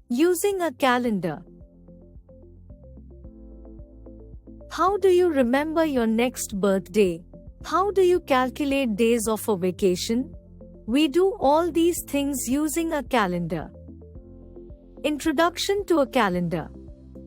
Using a calendar. How do you remember your next birthday? How do you calculate days of a vacation? We do all these things using a calendar. Introduction to a calendar.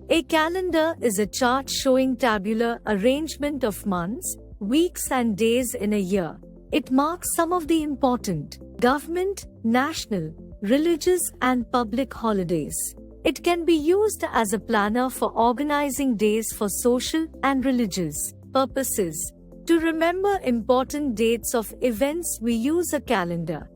A calendar is a chart showing tabular arrangement of months, weeks and days in a year. It marks some of the important government, national, religious and public holidays. It can be used as a planner for organizing days for social and religious purposes. To remember important dates of events, we use a calendar.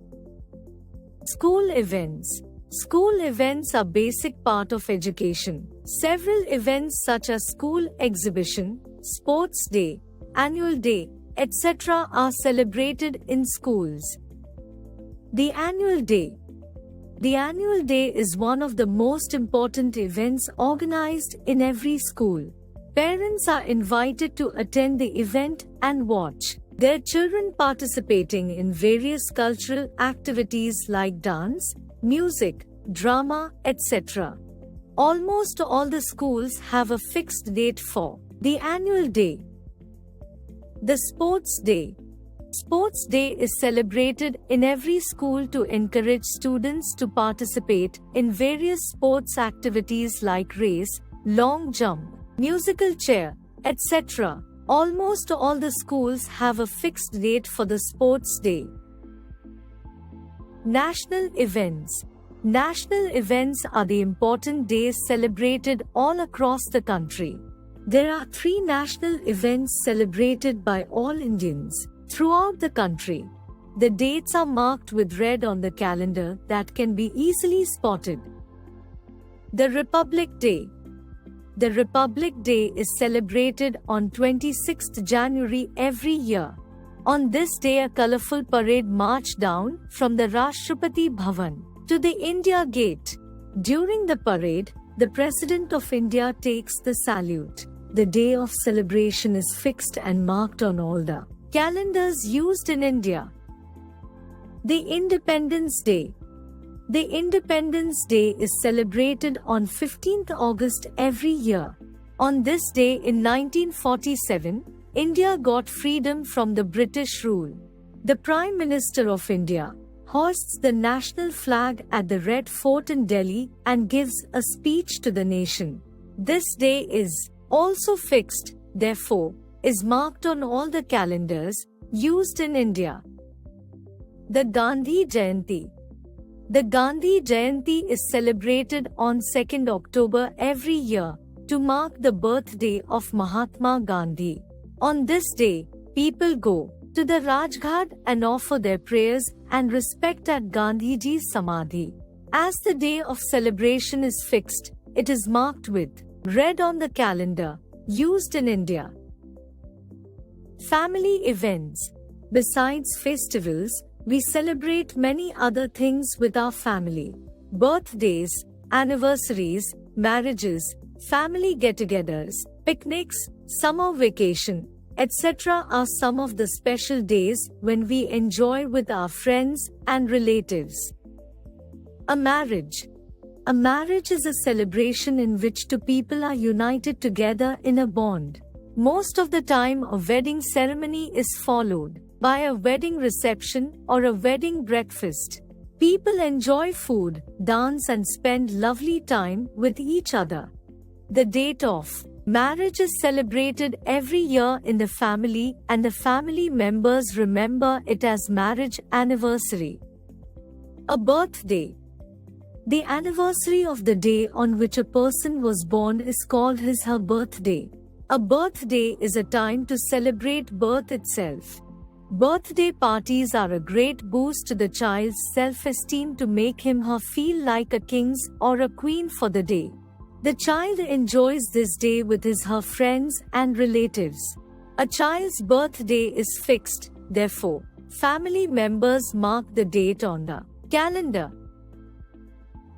School events. School events are basic part of education. Several events such as school exhibition, sports day, annual day, etc. are celebrated in schools. The annual day. The annual day is one of the most important events organized in every school. Parents are invited to attend the event and watch their children participating in various cultural activities like dance, music, drama, etc. Almost all the schools have a fixed date for the annual day. The sports day. Sports Day is celebrated in every school to encourage students to participate in various sports activities like race, long jump, musical chair, etc. Almost all the schools have a fixed date for the sports day. National events. National events are the important days celebrated all across the country. There are 3 national events celebrated by all Indians throughout the country. The dates are marked with red on the calendar that can be easily spotted. The Republic Day. The Republic Day is celebrated on 26th January every year. On this day, a colorful parade marched down from the Rashtrapati Bhavan to the India Gate. During the parade, the President of India takes the salute. The day of celebration is fixed and marked on all the calendars used in India. The Independence Day. The Independence Day is celebrated on 15th August every year. On this day in 1947, India got freedom from the British rule. The Prime Minister of India hoists the national flag at the Red Fort in Delhi and gives a speech to the nation. This day is also fixed, therefore, is marked on all the calendars used in India. The Gandhi Jayanti. The Gandhi Jayanti is celebrated on 2nd October every year to mark the birthday of Mahatma Gandhi. On this day, people go to the Rajghat and offer their prayers and respect at Gandhiji's Samadhi. As the day of celebration is fixed, it is marked with red on the calendar used in India. Family events. Besides festivals, we celebrate many other things with our family. Birthdays, anniversaries, marriages, family get-togethers, picnics, summer vacation, etc. are some of the special days when we enjoy with our friends and relatives. A marriage. A marriage is a celebration in which two people are united together in a bond. Most of the time, a wedding ceremony is followed by a wedding reception or a wedding breakfast. People enjoy food, dance and spend lovely time with each other. The date of marriage is celebrated every year in the family and the family members remember it as marriage anniversary. A birthday. The anniversary of the day on which a person was born is called his/her birthday. A birthday is a time to celebrate birth itself. Birthday parties are a great boost to the child's self-esteem to make him/her feel like a king or a queen for the day. The child enjoys this day with his/her friends and relatives. A child's birthday is fixed, therefore, family members mark the date on the calendar.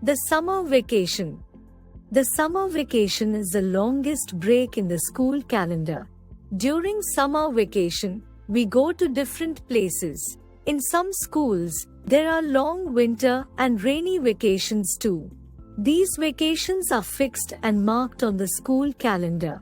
The summer vacation. The summer vacation is the longest break in the school calendar. During summer vacation, we go to different places. In some schools, there are long winter and rainy vacations too. These vacations are fixed and marked on the school calendar.